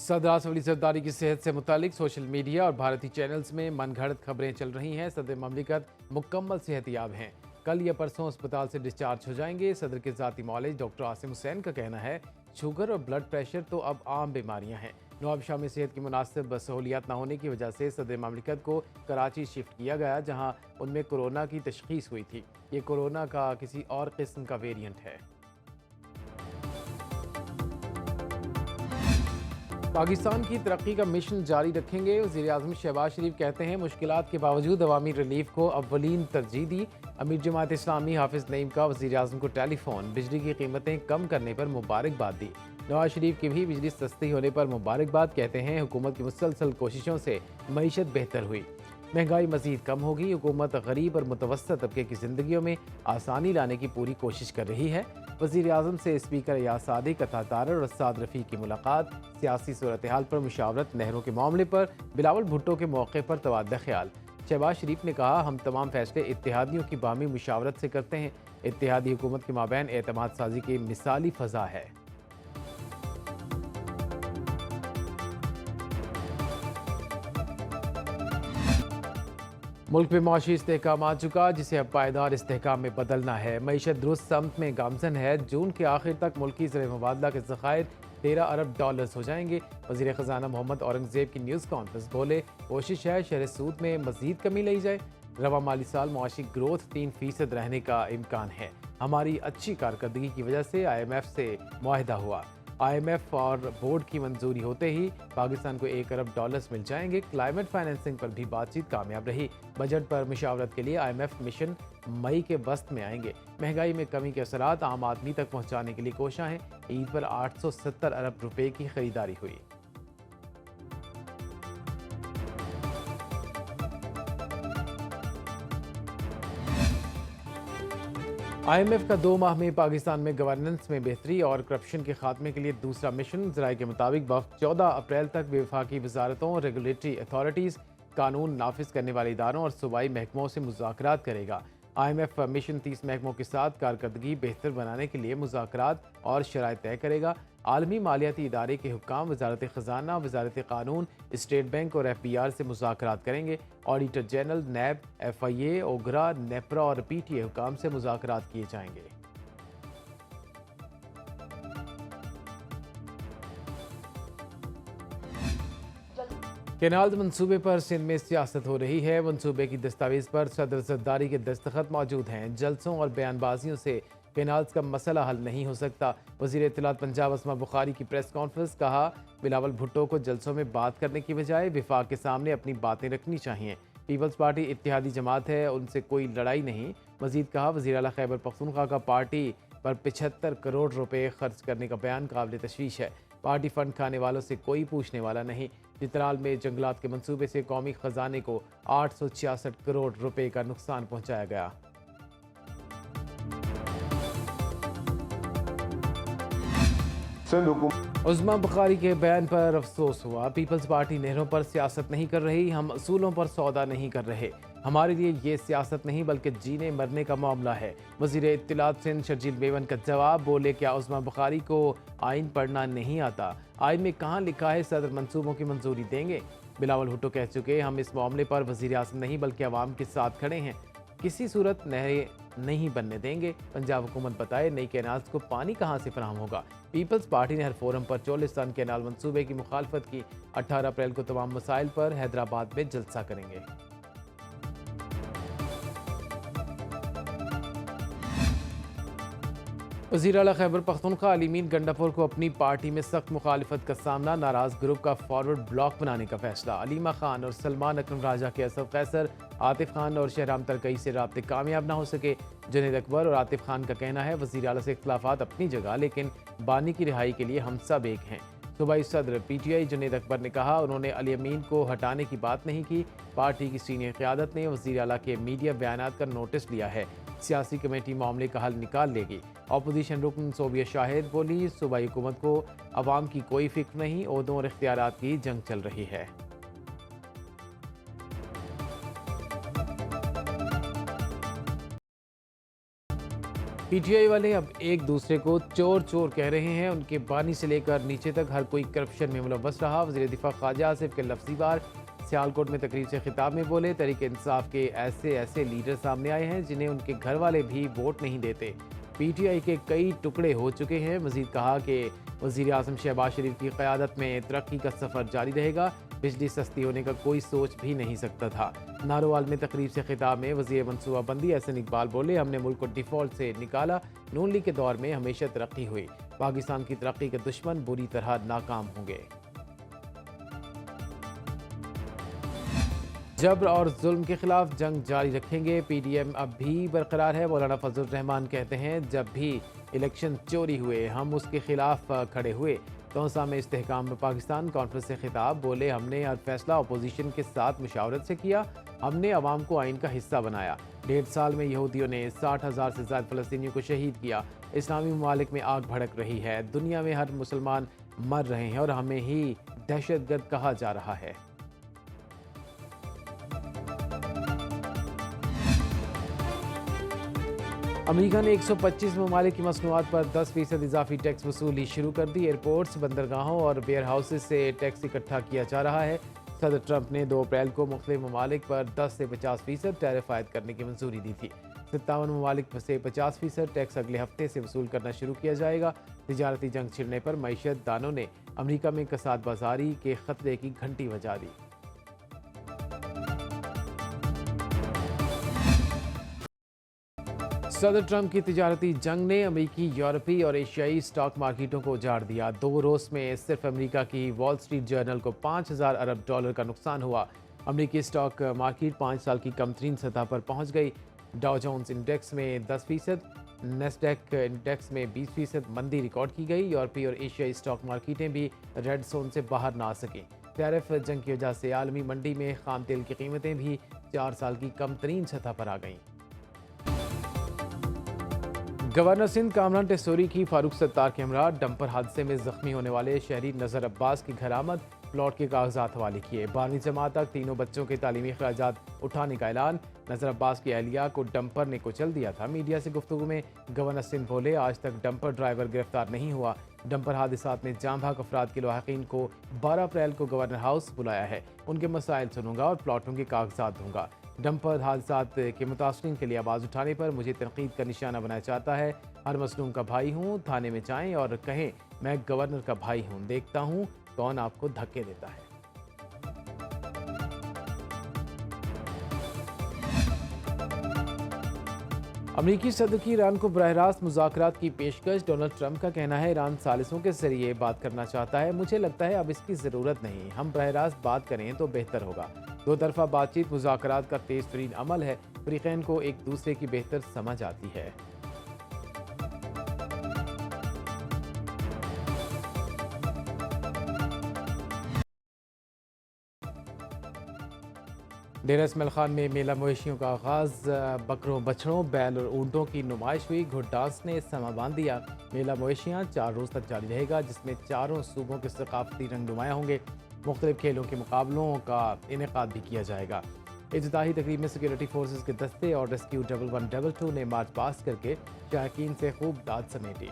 सदर आसिफ अली जरदारी की सेहत से मुतालिक सोशल मीडिया और भारतीय चैनल्स में मनगढ़ंत खबरें चल रही हैं। सदर ममलिकत मुकम्मल सेहतियाब हैं। कल या परसों अस्पताल से डिस्चार्ज हो जाएंगे। सदर के ज़ाती मौलिज डॉक्टर आसिम हुसैन का कहना है शुगर और ब्लड प्रेशर तो अब आम बीमारियां हैं। नवाब शाह में सेहत की मुनासिब सहूलियात न होने की वजह से सदर ममलिकत को कराची शिफ्ट किया गया, जहाँ उनमें कोरोना की तशखीस हुई थी। ये कोरोना का किसी और किस्म का वेरिएंट है। पाकिस्तान की तरक्की का मिशन जारी रखेंगे। वज़ीर-ए-आज़म शहबाज शरीफ कहते हैं मुश्किलात के बावजूद अवामी रिलीफ को अव्वलीन तरजीह दी। अमीर जमात इस्लामी हाफिज़ नईम का वज़ीर-ए-आज़म को टेलीफोन। बिजली की कीमतें कम करने पर मुबारकबाद दी। नवाज शरीफ की भी बिजली सस्ती होने पर मुबारकबाद। कहते हैं हुकूमत की मुसलसल कोशिशों से मईशत बेहतर हुई, महंगाई मज़ीद कम होगी। हुकूमत गरीब और मुतवस्सित तबके की ज़िंदगियों में आसानी लाने की पूरी कोशिश कर रही है। वज़ीर-ए-आज़म से स्पीकर एयाज सादिक, अता तारर और साद रफ़ीक की मुलाकात। सियासी सूरत हाल पर मुशावरत। नहरों के मामले पर बिलावल भुट्टो के मौके पर तबादला ख्याल। शहबाज शरीफ ने कहा हम तमाम फैसले इत्तेहादियों की बामी मुशावरत से करते हैं। इत्तेहादी हुकूमत के माबैन एतमाद साजी की मिसाली फ़ज़ा है। मुल्क में माशी इस्तेहकाम आ चुका, जिसे अब पायदार इस्तेहकाम में बदलना है। मईशत दुरुस्त समत में गामजन है। जून के आखिर तक मुल्की ज़र मुबादला के ज़खायर 13 अरब डॉलर्स हो जाएंगे। वज़ीर ख़जाना मोहम्मद औरंगज़ेब की न्यूज़ कॉन्फ्रेंस। बोले कोशिश है शरह सूद में मज़ीद कमी लाई जाए। रवा माली साल मुआशी ग्रोथ 3% रहने का इम्कान है। हमारी अच्छी कारकर्दगी की वजह से IMF से मुआहदा हुआ। IMF और बोर्ड की मंजूरी होते ही पाकिस्तान को 1 अरब डॉलर्स मिल जाएंगे। क्लाइमेट फाइनेंसिंग पर भी बातचीत कामयाब रही। बजट पर मुशावरत के लिए IMF मिशन मई के वस्त में आएंगे। महंगाई में कमी के असरात आम आदमी तक पहुंचाने के लिए कोशिश हैं। ईद पर 870 अरब रुपए की खरीदारी हुई। IMF का 2 माह में पाकिस्तान में गवर्नेंस में बेहतरी और करप्शन के खात्मे के लिए दूसरा मिशन। ज़राए के मुताबिक वक्त 14 अप्रैल तक वफाकी वजारतों, रेगुलेटरी अथॉरिटीज़, कानून नाफिज करने वाले इदारों और सूबाई महकमों से मुज़ाकरात करेगा। IMF मिशन 30 महकमों के साथ कारकर्दगी बेहतर बनाने के लिए मुज़ाकरात और शराइत तय करेगा। आलमी मालियाती इदारे के हुक्काम वजारत ख़जाना, वजारत कानून, स्टेट बैंक और FBR से मुज़ाकरात करेंगे। Auditor general, NAB, FIA, OGRA, NEPRA और PTA हुक्काम से मुज़ाकरात किए जाएंगे। केनाल मंसूबे पर सिंध में सियासत हो रही है। मंसूबे की दस्तावेज पर सदर जरदारी के दस्तखत मौजूद हैं। जलसों और बयानबाजियों से केनाल्स का मसला हल नहीं हो सकता। वज़ीर इत्तलात पंजाब अस्मा बुखारी की प्रेस कॉन्फ्रेंस। कहा बिलावल भुट्टो को जलसों में बात करने की बजाय विफाक के सामने अपनी बातें रखनी चाहिए। पीपल्स पार्टी इत्तेहादी जमात है, उनसे कोई लड़ाई नहीं। मजीद कहा वज़ीर आला खैबर पख्तूनख्वा का पार्टी पर 75 करोड़ रुपए खर्च करने का बयान काबिल तशवीश है। पार्टी फंड खाने वालों से कोई पूछने वाला नहीं। चित्राल में जंगलात के मंसूबे से कौमी खजाने को 866 करोड़ रुपए का नुकसान पहुंचाया गया। उस्मा बुखारी के बयान पर अफसोस हुआ। पीपल्स पार्टी नहरों पर सियासत नहीं कर रही, हम असूलों पर सौदा नहीं कर रहे। हमारे लिए ये सियासत नहीं बल्कि जीने मरने का मामला है। वज़ीर इत्तलात सिंध शर्जील मेमन का जवाब। बोले क्या उस्मा बुखारी को आइन पढ़ना नहीं आता? आइन में कहाँ लिखा है सदर मंसूबों की मंजूरी देंगे? बिलावल भुट्टो कह चुके हम इस मामले पर वज़ीर आज़म नहीं बल्कि अवाम के साथ खड़े हैं। किसी सूरत नहरें नहीं बनने देंगे। पंजाब हुकूमत बताए नई कैनाल्स को पानी कहाँ से फराहम होगा। पीपल्स पार्टी ने हर फोरम पर चोलिस्तान कैनाल मंसूबे की मुखालफत की। 18 अप्रैल को तमाम मसाइल पर हैदराबाद में जलसा करेंगे। वज़ीर आला खैबर पख्तूनख्वा अलीमीन गंडापुर को अपनी पार्टी में सख्त मुखालिफत का सामना। नाराज ग्रुप का फॉरवर्ड ब्लॉक बनाने का फैसला। अलीमा खान और सलमान अकरम राजा के असद कैसर, आतिफ खान और शहराम तरकई से राब्ते कामयाब ना हो सके। जुनैद अकबर और आतिफ खान का कहना है वज़ीर आला से इख्तलाफात अपनी जगह, लेकिन बानी की रिहाई के लिए हम सब एक हैं। सूबाई सदर PTI जुनैद अकबर ने कहा उन्होंने अली अमीन को हटाने की बात नहीं की। पार्टी की सीनियर क़यादत ने वज़ीर आला के मीडिया बयानात का नोटिस लिया है। सियासी कमेटी मामले का हल निकाल लेगी। अपोजिशन रुकन सोबिया शाहिद बोली सूबाई हुकूमत को अवाम की कोई फिक्र नहीं, ओहदों और इख्तियारात की जंग चल रही है। पी टी आई वाले अब एक दूसरे को चोर चोर कह रहे हैं। उनके बानी से लेकर नीचे तक हर कोई करप्शन में मुलव्वस रहा। वज़ीर दिफा ख्वाजा आसिफ के लफ्ज़ी वार सियालकोट में तकरीर से खिताब में बोले, तहरीक इंसाफ के ऐसे ऐसे लीडर सामने आए हैं जिन्हें उनके घर वाले भी वोट नहीं देते। पी टी आई के कई टुकड़े हो चुके हैं। मजीद कहा कि वज़ीर आज़म शहबाज शरीफ की क़यादत में तरक्की का सफ़र जारी रहेगा। बिजली सस्ती होने का कोई सोच भी नहीं सकता था। नारोवाल में तकरीब से खिताब में वज़ीर मनसूबाबंदी एहसन इकबाल बोले, हमने मुल्क को डिफ़ॉल्ट से निकाला। नून लीग के दौर में हमेशा तरक्की हुई। पाकिस्तान की तरक्की के दुश्मन बुरी तरह नाकाम होंगे। जबर और जुल्म के खिलाफ जंग जारी रखेंगे। पीडीएम अब भी बरकरार है। मौलाना फजल रहमान कहते हैं, जब भी इलेक्शन चोरी हुए हम उसके खिलाफ खड़े हुए। तोसा में इस्तेहकाम पाकिस्तान कॉन्फ्रेंस से खिताब बोले, हमने हर फैसला अपोजिशन के साथ मुशावरत से किया। हमने अवाम को आइन का हिस्सा बनाया। 1.5 साल में यहूदियों ने 60,000 से ज़्यादा फ़लस्तीनियों को शहीद किया। इस्लामी ममालिक में आग भड़क रही है। दुनिया में हर मुसलमान मर रहे हैं और हमें ही दहशतगर्द कहा जा रहा है। अमेरिका ने 125 ममालिक की मसनूआत पर 10% इजाफी टैक्स वसूली शुरू कर दी। एयरपोर्ट्स, बंदरगाहों और वेयर हाउसेज से टैक्स इकट्ठा किया जा रहा है। सदर ट्रंप ने 2 अप्रैल को मुख्तलिफ ममालिक पर 10 से 50% टैरिफ आयद करने की मंजूरी दी थी। 57 ममालिक से 50% टैक्स अगले हफ्ते से वसूल करना शुरू किया जाएगा। तिजारती जंग छिड़ने पर मईशत दानों ने अमेरिका में कसाद बाजारी के खतरे की घंटी बजा दी। सदर ट्रंप की तिजारती जंग ने अमेरिकी, यूरोपीय और एशियाई स्टॉक मार्केटों को उजाड़ दिया। 2 रोज़ में सिर्फ अमेरिका की वॉल स्ट्रीट जर्नल को 5,000 अरब डॉलर का नुकसान हुआ। अमेरिकी स्टॉक मार्केट 5 साल की कमतरीन सतह पर पहुंच गई। डाउ जोन्स इंडेक्स में 10%, नेस्डैक इंडेक्स में 20% मंदी रिकॉर्ड की गई। यूरोपीय और एशियाई स्टॉक मार्केटें भी रेड जोन से बाहर ना आ सकें। टैरिफ जंग की वजह से आलमी मंडी में खाम तेल की कीमतें भी 4 साल की कमतरीन सतह पर आ गईं। गवर्नर सिंध कामरान टेसोरी की फारूक सत्तार के हमरा डंपर हादसे में जख्मी होने वाले शहरी नज़र अब्बास की घरामद, प्लॉट के कागजात हवाले किए। 12वीं जमात तक तीनों बच्चों के तालीमी अखराजात उठाने का ऐलान। नज़र अब्बास की अहलिया को डंपर ने कुचल दिया था। मीडिया से गुफ्तगू में गवर्नर सिंध बोले, आज तक डंपर ड्राइवर गिरफ्तार नहीं हुआ। डंपर हादसात में जाँ भाग अफराद के लवाहिकीन को 12 अप्रैल को गवर्नर हाउस बुलाया है। उनके मसाइल सुनूंगा और प्लॉटों के कागजात दूंगा। डंपर हादसात के मुतासरीन के लिए आवाज़ उठाने पर मुझे तनकीद का निशाना बनाया जाता है। हर मसलूम का भाई हूँ। थाने में जाएं और कहें मैं गवर्नर का भाई हूँ, देखता हूँ कौन आपको धक्के देता है। अमेरिकी सदर की ईरान को बराह रास्त मुज़ाकरात की पेशकश। डोनाल्ड ट्रंप का कहना है, ईरान सालिसों के जरिए बात करना चाहता है। मुझे लगता है अब इसकी ज़रूरत नहीं, हम बराह रास्त बात करें तो बेहतर होगा। 2 तरफ़ा बातचीत मुज़ाकरात का तेज़ तरीन अमल है। फ़रीक़ैन को एक दूसरे की बेहतर समझ आती है। डेरा इसमाइल खान में मेला मवेशियों का आगाज़। बकरों, बछड़ों, बैल और ऊँटों की नुमाइश हुई। घुड़ डांस ने समा बांध दिया। मेला मवेशियाँ 4 रोज़ तक जारी रहेगा, जिसमें चारों सूबों के सकाफती रंग नुमाया होंगे। मुख्तलिफ खेलों के मुकाबलों का इनेकाद भी किया जाएगा। इफ्तिताही तकरीब में सिक्योरिटी फोर्सेज के दस्ते और रेस्क्यू 1112 ने मार्च पास करके शायकीन से खूब दाद समेटी।